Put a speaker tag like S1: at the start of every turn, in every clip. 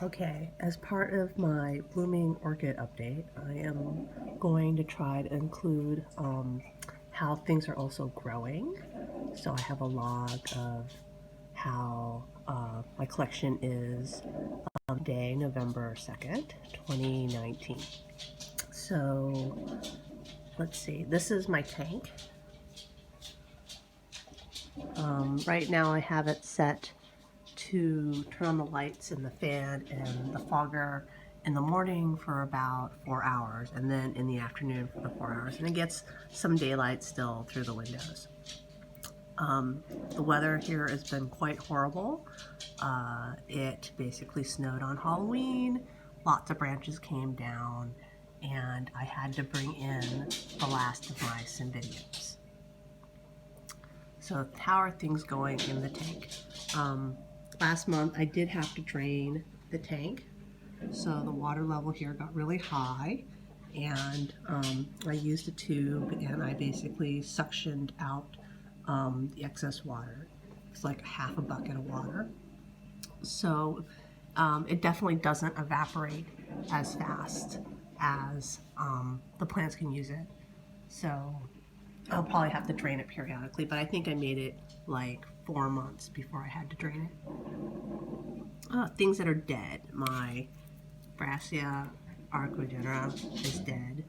S1: Okay, as part of my blooming orchid update, I am going to try to include how things are also growing. So I have a log of how my collection is today, November 2nd, 2019. So let's see, this is my tank. Right now I have it set to turn on the lights and the fan and the fogger in the morning for about 4 hours, and then in the afternoon for the 4 hours, and it gets some daylight still through the windows. The weather here has been quite horrible. It basically snowed on Halloween, lots of branches came down, and I had to bring in the last of my cymbidiums. So how are things going in the tank? Last month I did have to drain the tank, so the water level here got really high, and I used a tube and I basically suctioned out the excess water. It's like half a bucket of water. So it definitely doesn't evaporate as fast as the plants can use it. So I'll probably have to drain it periodically, but I think I made it like 4 months before I had to drain it. Things that are dead. My Brassica is dead.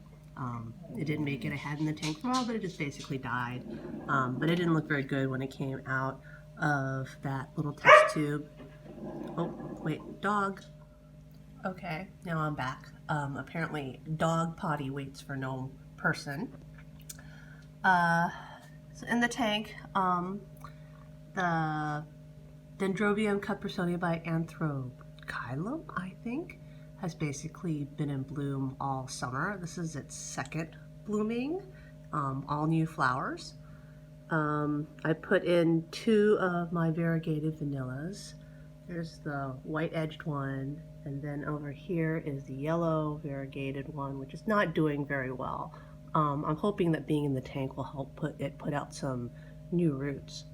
S1: It didn't make it. I had in the tank for a while, but it just basically died. But it didn't look very good when it came out of that little test tube. Oh, wait, dog. Okay, now I'm back. Apparently, dog potty waits for no person. So in the tank, the Dendrobium cuprossonia by Anthrocylum, I think, has basically been in bloom all summer. This is its second blooming, all new flowers. I put in 2 of my variegated vanillas. There's the white-edged one, and then over here is the yellow variegated one, which is not doing very well. I'm hoping that being in the tank will help put out some new roots.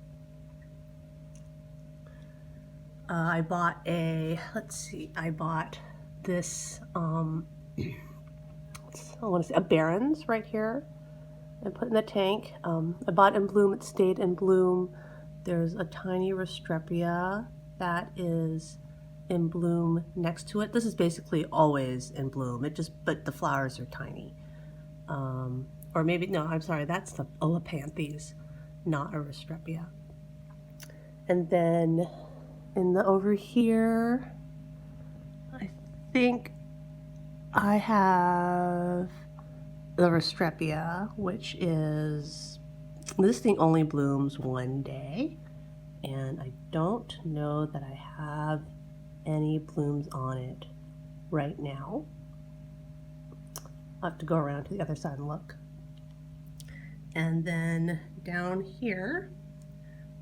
S1: I bought I bought this, I want to say a Barron's right here and put in the tank. I bought in bloom, it stayed in bloom. There's a tiny Restrepia that is in bloom next to it. This is basically always in bloom, but the flowers are tiny. Or maybe, no, I'm sorry, that's the Olipanthes, not a Restrepia. And then over here, I think I have the Restrepia, which is, this thing only blooms one day, and I don't know that I have any blooms on it right now. I'll have to go around to the other side and look. And then down here,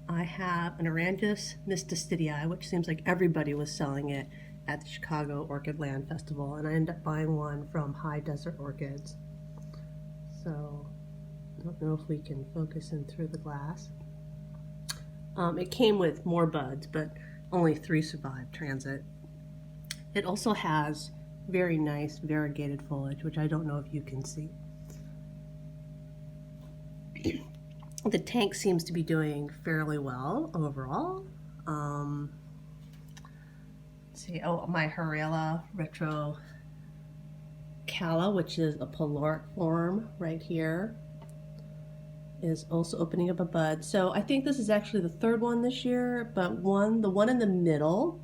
S1: I have an Arandus mysticidii, which seems like everybody was selling it at the Chicago Orchid Land Festival, and I ended up buying one from High Desert Orchids. So I don't know if we can focus in through the glass. It came with more buds, but only 3 survived transit. It also has very nice variegated foliage, which I don't know if you can see. The tank seems to be doing fairly well overall. Let's see, my Harela retrocala, which is a polaric form right here, is also opening up a bud. So I think this is actually the 3rd one this year, but the one in the middle,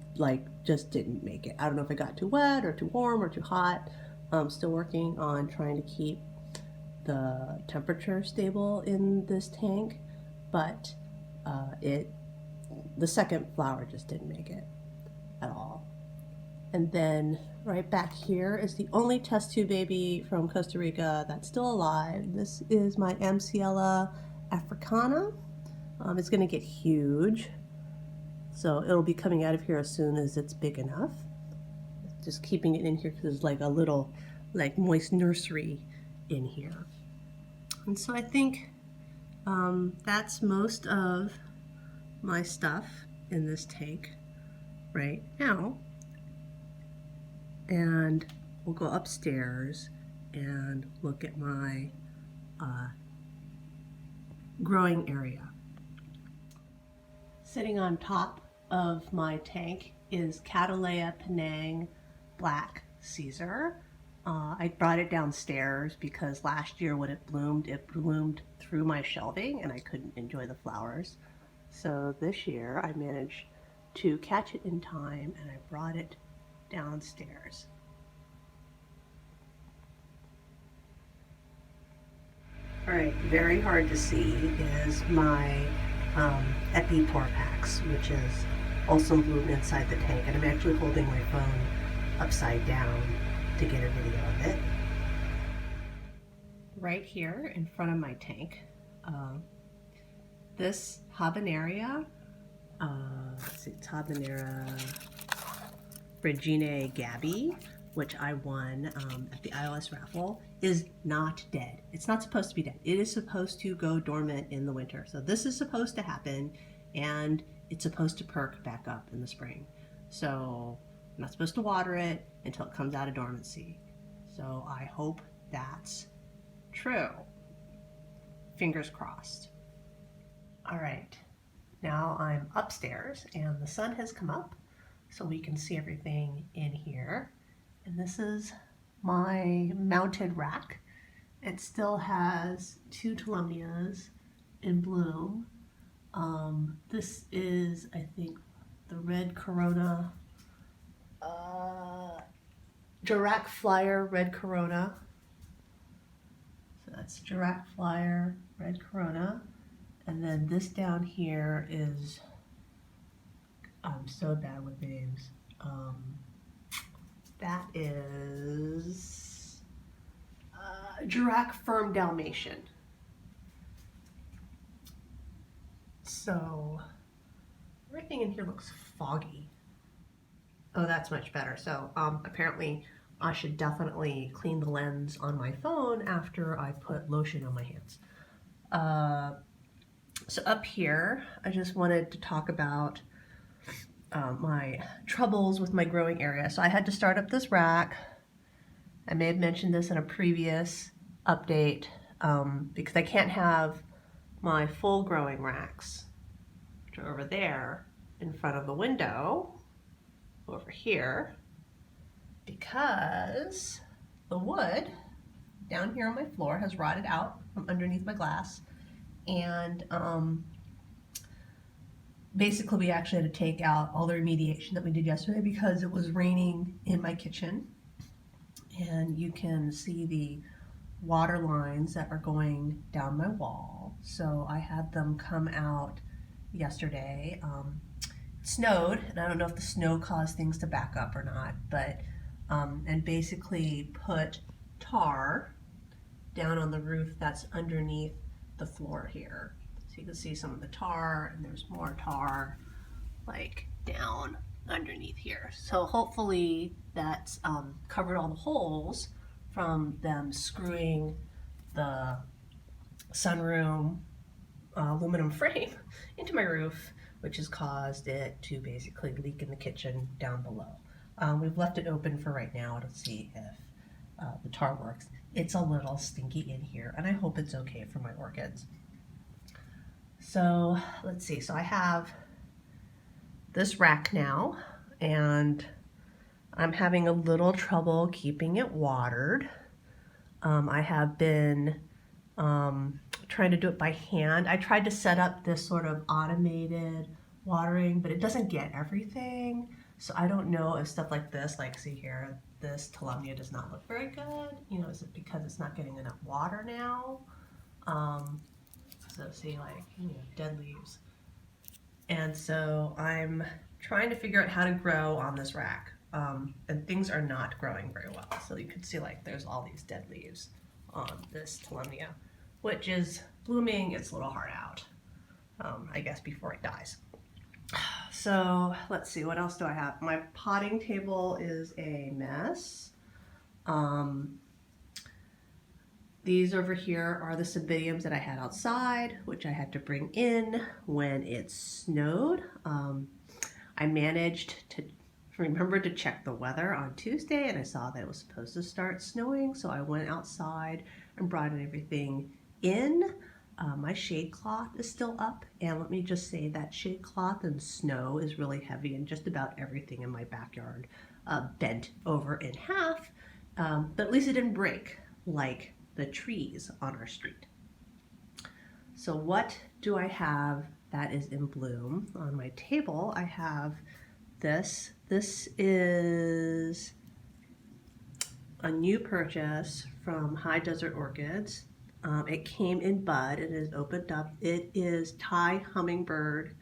S1: just didn't make it. I don't know if it got too wet or too warm or too hot. I'm still working on trying to keep the temperature stable in this tank, but the second flower just didn't make it at all. And then right back here is the only test tube baby from Costa Rica that's still alive. This is my Amciella africana. It's going to get huge, so it'll be coming out of here as soon as it's big enough. Just keeping it in here because there's like a little moist nursery in here. And so I think that's most of my stuff in this tank right now. and we'll go upstairs and look at my growing area. Sitting on top of my tank is Cataleya Potent Black Caesar. I brought it downstairs because last year when it bloomed through my shelving and I couldn't enjoy the flowers. So this year I managed to catch it in time and I brought it downstairs. All right, very hard to see is my Abbey Porpax, which is also bloomed inside the tank, and I'm actually holding my phone upside down to get a video of it. Right here in front of my tank, this habanera, let's see, it's Habanera Regina Gabi, which I won at the iOS raffle, is not dead. It's not supposed to be dead. It is supposed to go dormant in the winter. So this is supposed to happen, and it's supposed to perk back up in the spring. So I'm not supposed to water it until it comes out of dormancy. So I hope that's true. Fingers crossed. All right, now I'm upstairs and the sun has come up so we can see everything in here. And this is my mounted rack. It still has 2 Tolumnias in bloom. This is, I think, the red corona, Girac Flyer red corona. So that's Girac Flyer red corona. And then this down here is, I'm so bad with names. That is Girac Firm Dalmatian. So everything in here looks foggy. Oh, that's much better. So apparently I should definitely clean the lens on my phone after I put lotion on my hands. So up here, I just wanted to talk about my troubles with my growing area. So I had to start up this rack. I may have mentioned this in a previous update because I can't have my full growing racks, which are over there in front of the window, over here, because the wood down here on my floor has rotted out from underneath my glass. And basically we actually had to take out all the remediation that we did yesterday because it was raining in my kitchen. And you can see the water lines that are going down my wall. So I had them come out yesterday. It snowed, and I don't know if the snow caused things to back up or not, but and basically put tar down on the roof that's underneath the floor here. So you can see some of the tar, and there's more tar like down underneath here. So hopefully that's covered all the holes from them screwing the sunroom aluminum frame into my roof, which has caused it to basically leak in the kitchen down below. We've left it open for right now to see if the tar works. It's a little stinky in here, and I hope it's okay for my orchids. So let's see, so I have this rack now, and I'm having a little trouble keeping it watered. I have been trying to do it by hand. I tried to set up this sort of automated watering, but it doesn't get everything. So I don't know if stuff like this, like see here, this Tolumnia does not look very good. You know, is it because it's not getting enough water now? So see, like, you know, dead leaves. And so I'm trying to figure out how to grow on this rack. And things are not growing very well. So you can see like there's all these dead leaves on this Tolumnia, which is blooming its little heart out, I guess, before it dies. So let's see, what else do I have? My potting table is a mess. These over here are the Cymbidiums that I had outside, which I had to bring in when it snowed. I managed to remembered to check the weather on Tuesday, and I saw that it was supposed to start snowing, so I went outside and brought everything in. My shade cloth is still up, and let me just say that shade cloth and snow is really heavy, and just about everything in my backyard bent over in half, but at least it didn't break like the trees on our street. So what do I have that is in bloom? On my table I have this. This is a new purchase from High Desert Orchids. It came in bud. It is opened up. It is Thai Hummingbird,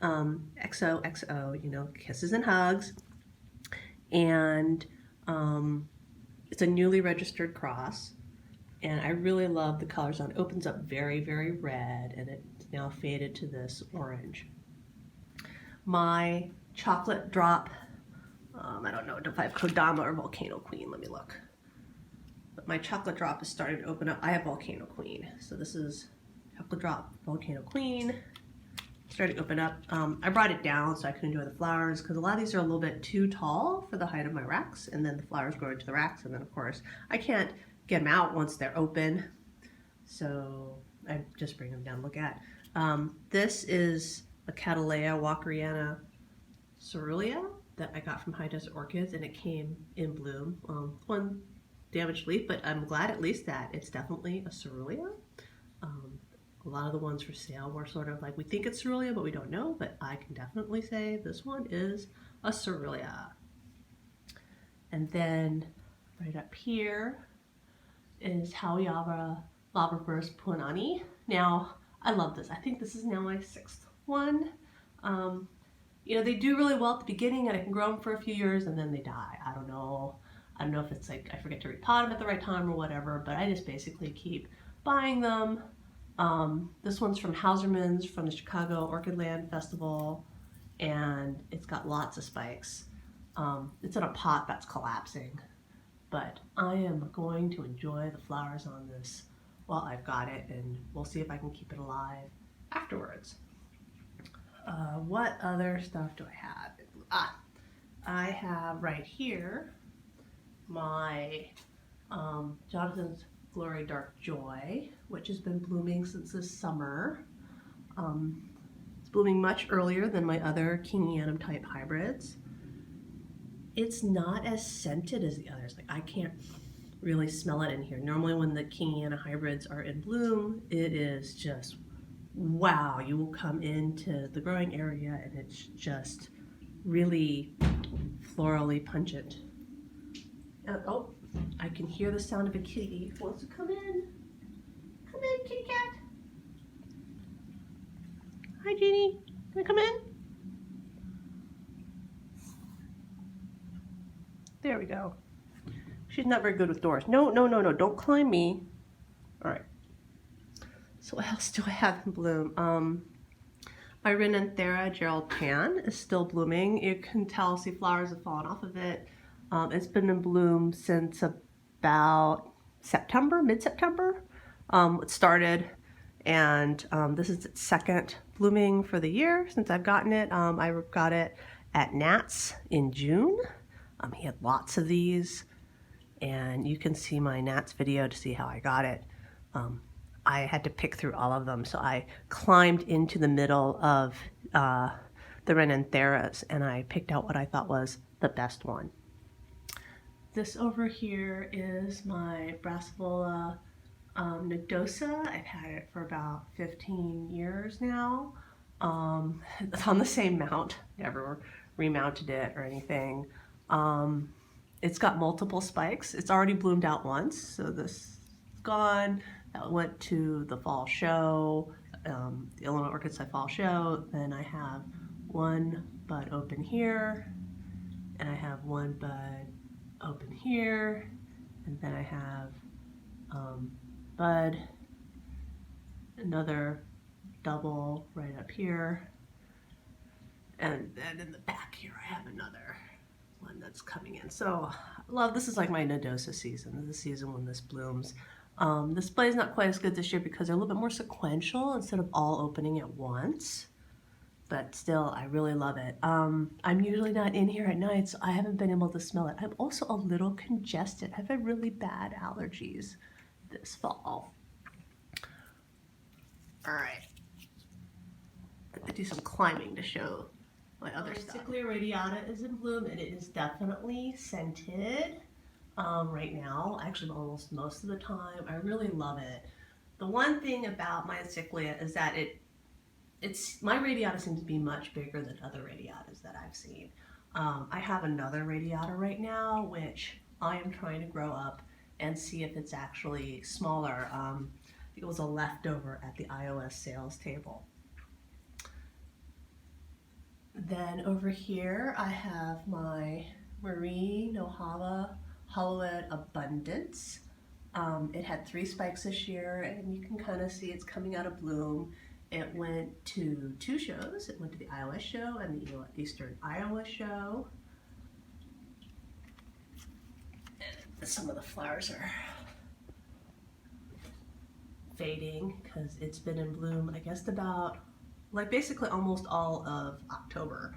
S1: XOXO, you know, kisses and hugs. And it's a newly registered cross. And I really love the colors on it. It opens up very, very red, and it's now faded to this orange. My chocolate drop, I don't know if I have Kodama or Volcano Queen. Let me look. But my chocolate drop is starting to open up. I have Volcano Queen. So this is chocolate drop, Volcano Queen. Starting to open up. I brought it down so I could enjoy the flowers, because a lot of these are a little bit too tall for the height of my racks, and then the flowers grow into the racks, and then of course I can't get them out once they're open. So I just bring them down. Look at. This is a Cataleya Cerulean that I got from High Desert Orchids, and it came in bloom. One damaged leaf, but I'm glad at least that it's definitely a cerulean. A lot of the ones for sale were sort of like, we think it's cerulean, but we don't know, but I can definitely say this one is a cerulean. And then right up here is Hawiara Labraburst Punani. Now, I love this. I think this is now my 6th one. You know, they do really well at the beginning, and I can grow them for a few years and then they die. I don't know if it's like I forget to repot them at the right time or whatever, but I just basically keep buying them. This one's from Hauserman's from the Chicago Orchid Land Festival, and it's got lots of spikes. It's in a pot that's collapsing, but I am going to enjoy the flowers on this while I've got it, and we'll see if I can keep it alive afterwards. What other stuff do I have? I have right here my Jonathan's Glory Dark Joy, which has been blooming since this summer. It's blooming much earlier than my other Kingianum type hybrids. It's not as scented as the others. Like, I can't really smell it in here. Normally when the Kingiana hybrids are in bloom, it is just wow. You will come into the growing area and it's just really florally pungent. Oh, I can hear the sound of a kitty who wants to come in. Come in, kitty cat. Hi, Jeannie. Can I come in? There we go. She's not very good with doors. No, don't climb me. All right. So what else do I have in bloom? Irene and Thera Gerald Pan is still blooming. You can tell, see flowers have fallen off of it. It's been in bloom since about September, mid-September. It started, and this is its 2nd blooming for the year since I've gotten it. I got it at Nats in June. He had lots of these, and you can see my Nats video to see how I got it. I had to pick through all of them, so I climbed into the middle of the Ren and Theras, and I picked out what I thought was the best one. This over here is my Brassica nodosa. I've had it for about 15 years now. It's on the same mount, never remounted it or anything. It's got multiple spikes. It's already bloomed out once, so this is gone. That went to the fall show, the Ilona Orchid Fall show. Then I have one bud open here, and I have one bud open here, and then I have bud, another double right up here, and then in the back here I have another one that's coming in. So this is like my nodosa season. This is the season when this blooms. The display is not quite as good this year because they're a little bit more sequential instead of all opening at once. but still, I really love it. I'm usually not in here at night, so I haven't been able to smell it. I'm also a little congested. I've had really bad allergies this fall. All right, I'm gonna do some climbing to show my other stuff. Cyclia radiata is in bloom, and it is definitely scented right now. Actually, almost most of the time. I really love it. The one thing about my Cyclia is that my radiata seems to be much bigger than other radiatas that I've seen. I have another radiata right now, which I am trying to grow up and see if it's actually smaller. It was a leftover at the iOS sales table. Then over here I have my Marie Nohava Hollowed Abundance. It had 3 spikes this year, and you can kind of see it's coming out of bloom. It went to 2 shows. It went to the iOS show and the Eastern Iowa show. And some of the flowers are fading because it's been in bloom, I guess, about like basically almost all of October.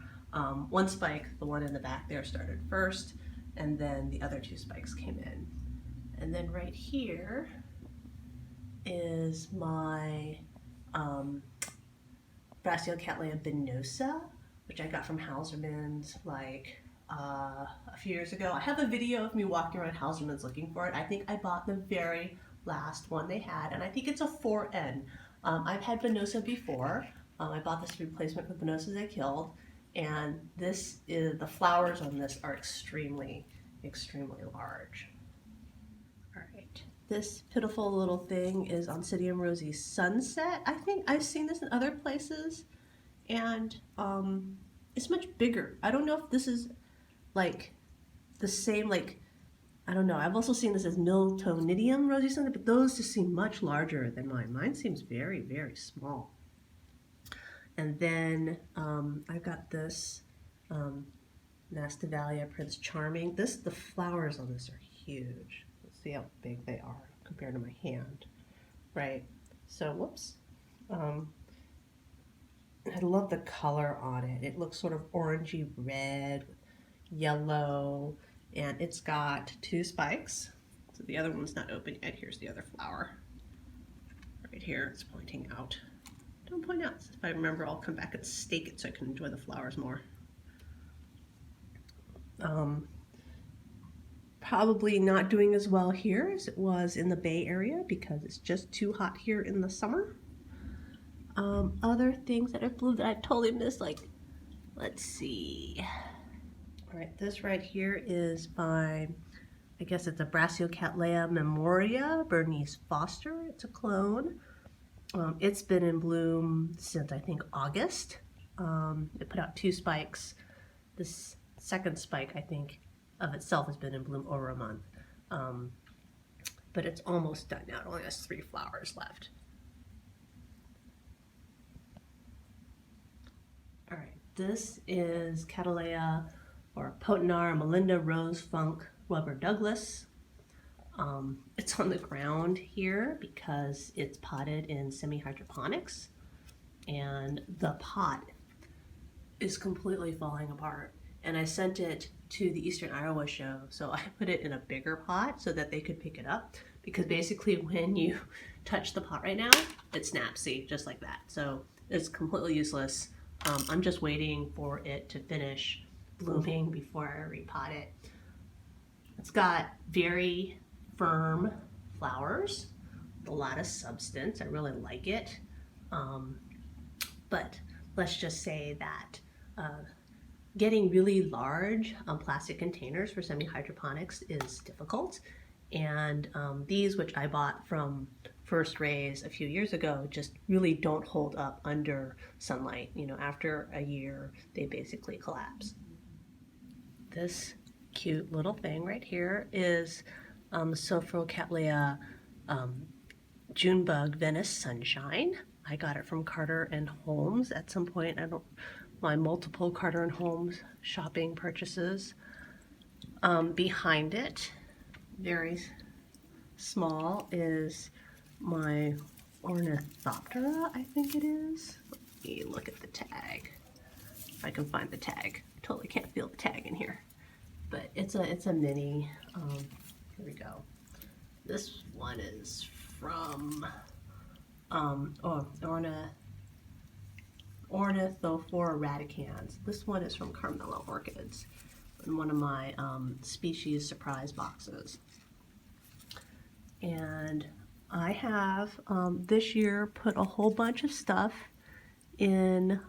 S1: One spike, the one in the back there, started first, and then the other 2 spikes came in. And then right here is my Brassica Cataleya venosa, which I got from Hauserman's like a few years ago. I have a video of me walking around Hauserman's looking for it. I think I bought the very last one they had, and I think it's a 4N. I've had venosa before. I bought this replacement for venosas I killed, and this is, the flowers on this are extremely, extremely large. All right, this pitiful little thing is Oncidium Rosy Sunset. I think I've seen this in other places, and it's much bigger. I don't know if this is like the same, like, I don't know. I've also seen this as Miltonidium Rosy Sunset, but those just seem much larger than mine. Mine seems very, very small. And then I've got this Nastivalia Prince Charming. The flowers on this are huge. Let's see how big they are compared to my hand, right? So, whoops. I love the color on it. It looks sort of orangey red, yellow, and it's got 2 spikes. So the other one's not open yet. Here's the other flower. Right here, it's pointing out. Don't point out. If I remember, I'll come back and stake it so I can enjoy the flowers more. Probably not doing as well here as it was in the Bay Area because it's just too hot here in the summer. Other things that have bloomed that I totally missed, like, let's see. All right, this right here is by, I guess it's a Brassica Cataleya Memoria, Bernice Foster. It's a clone. It's been in bloom since I think August. It put out 2 spikes. This second spike, I think, of itself has been in bloom over a month. But it's almost done now. It only has 3 flowers left. All right, this is Cataleya or Potent Melinda Rose Funk Rubber Douglas. It's on the ground here because it's potted in semi-hydroponics, and the pot is completely falling apart. And I sent it to the Eastern Iowa show, so I put it in a bigger pot so that they could pick it up, because basically when you touch the pot right now, it snaps, see, just like that. So it's completely useless. I'm just waiting for it to finish blooming before I repot it. It's got very firm flowers, a lot of substance. I really like it. But let's just say that getting really large plastic containers for semi-hydroponics is difficult. And these, which I bought from First Rays a few years ago, just really don't hold up under sunlight. You know, after a year, they basically collapse. This cute little thing right here is Cataleya Junebug Venice Sunshine. I got it from Carter and Holmes at some point. My multiple Carter and Holmes shopping purchases. Behind it, very small, is my Ornithoptera, I think it is. Let me look at the tag. if I can find the tag. Totally can't feel the tag in here, but it's a mini. Here we go. This one is from Ornithophora radicans. This one is from Carmela Orchids in one of my species surprise boxes. And I have this year put a whole bunch of stuff in.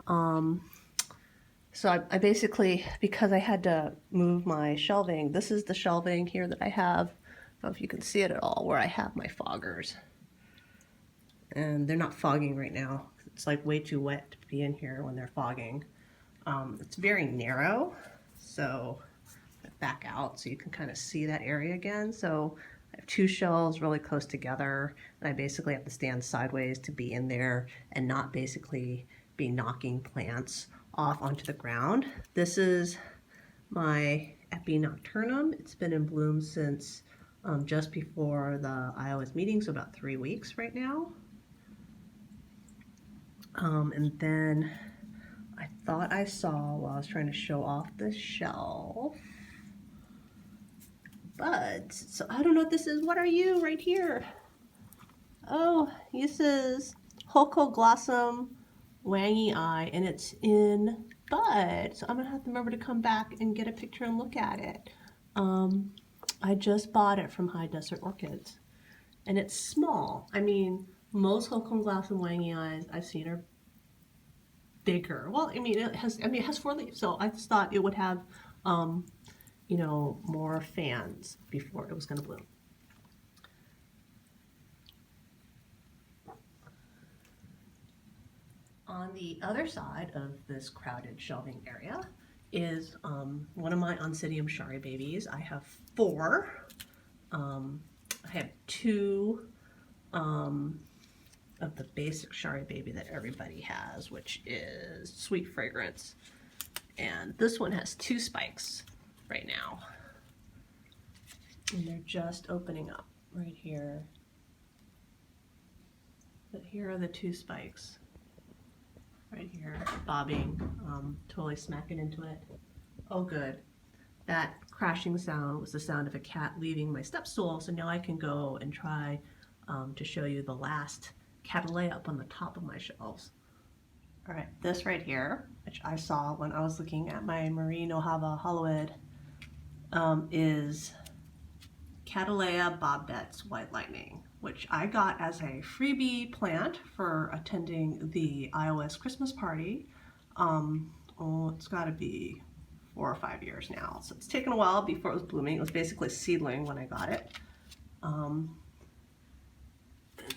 S1: So I basically, because I had to move my shelving, this is the shelving here that I have. I don't know if you can see it at all, where I have my foggers. And they're not fogging right now. It's like way too wet to be in here when they're fogging. It's very narrow, so back out so you can kind of see that area again. So I have two shelves really close together, and I basically have to stand sideways to be in there and not basically be knocking plants off onto the ground. This is my Abbey nocturnum. It's been in bloom since just before the iOS meeting, so about 3 weeks right now. And then I thought I saw while I was trying to show off the shelf buds. So I don't know what this is. What are you right here? Oh, this is Holcoglossum Wangy Eye, and it's in bud. So I'm gonna have to remember to come back and get a picture and look at it. I just bought it from High Desert Orchids, and it's small. I mean, most Holcoglossum Wangy Eyes I've seen are bigger. Well, I mean, it has 4 leaves, so I just thought it would have, you know, more fans before it was going to bloom. On the other side of this crowded shelving area is one of my Oncidium shari babies. I have 4. I have 2 of the basic shari baby that everybody has, which is Sweet Fragrance. And this one has 2 spikes right now. And they're just opening up right here. But here are the 2 spikes. Right here, bobbing, totally smacking into it. Oh good. That crashing sound was the sound of a cat leaving my step stool, so now I can go and try to show you the last Cataleya up on the top of my shelves. All right, this right here, which I saw when I was looking at my Marie Nohava Hollowood, is Cataleya Bobbette's White Lightning, which I got as a freebie plant for attending the iOS Christmas party. Oh, it's got to be 4 or 5 years now, so it's taken a while before it was blooming. It was basically seedling when I got it.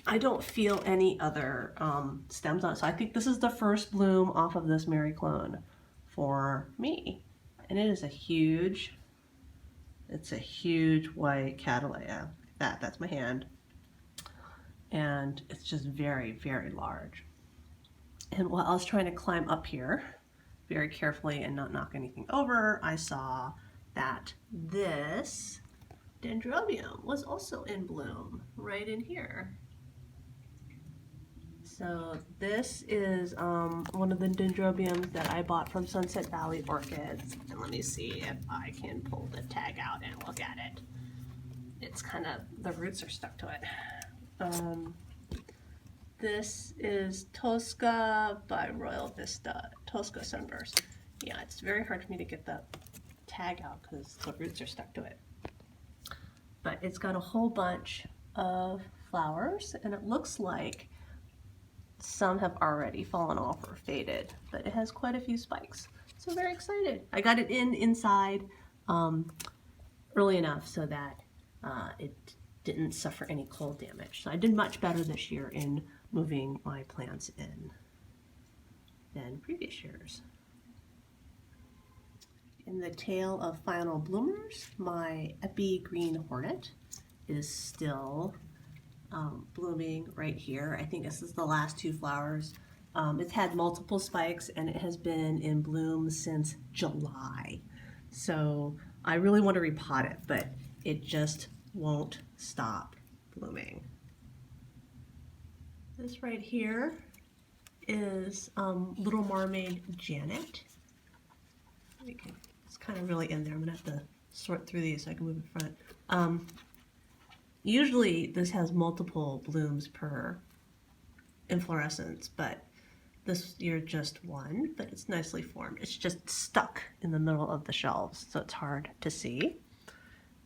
S1: I don't feel any other stems on it, so I think this is the first bloom off of this Mary clone for me, and it is a huge, it's a huge white Cataleya. That's my hand, and it's just very, very large. And while I was trying to climb up here very carefully and not knock anything over, I saw that this dendrobium was also in bloom right in here. So this is one of the dendrobiums that I bought from Sunset Valley Orchids. And let me see if I can pull the tag out and look at it. It's kind of, the roots are stuck to it. This is Tosca by Royal Vista, Tosca Sunburst. Yeah, it's very hard for me to get the tag out because the roots are stuck to it. But it's got a whole bunch of flowers, and it looks like some have already fallen off or faded, but it has quite a few spikes. So very excited. I got it inside early enough so that it didn't suffer any cold damage. So I did much better this year in moving my plants in than previous years. In the tail of final bloomers, my Abbey Green Hornet is still blooming right here. I think this is the last 2 flowers. It's had multiple spikes and it has been in bloom since July. So I really want to repot it, but it just won't stop blooming. This right here is Little Mermaid Janet. It's kind of really in there. I'm gonna have to sort through these so I can move in front. Usually this has multiple blooms per inflorescence, but this year just one, but it's nicely formed. It's just stuck in the middle of the shelves, so it's hard to see.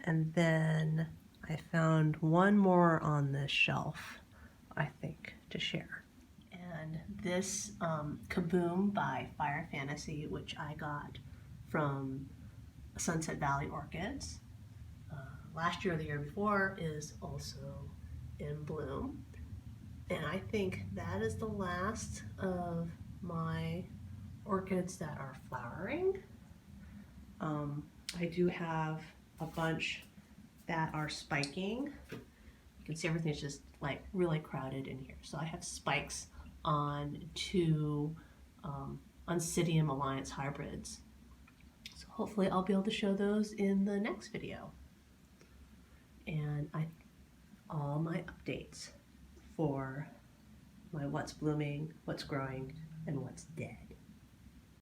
S1: And then I found one more on this shelf, I think, to share. And this Kaboom by Fire Fantasy, which I got from Sunset Valley Orchids last year or the year before, is also in bloom. And I think that is the last of my orchids that are flowering. I do have a bunch that are spiking. You can see everything's just like really crowded in here. So I have spikes on two Oncidium Alliance hybrids. So hopefully I'll be able to show those in the next video. And all my updates for my what's blooming, what's growing, and what's dead.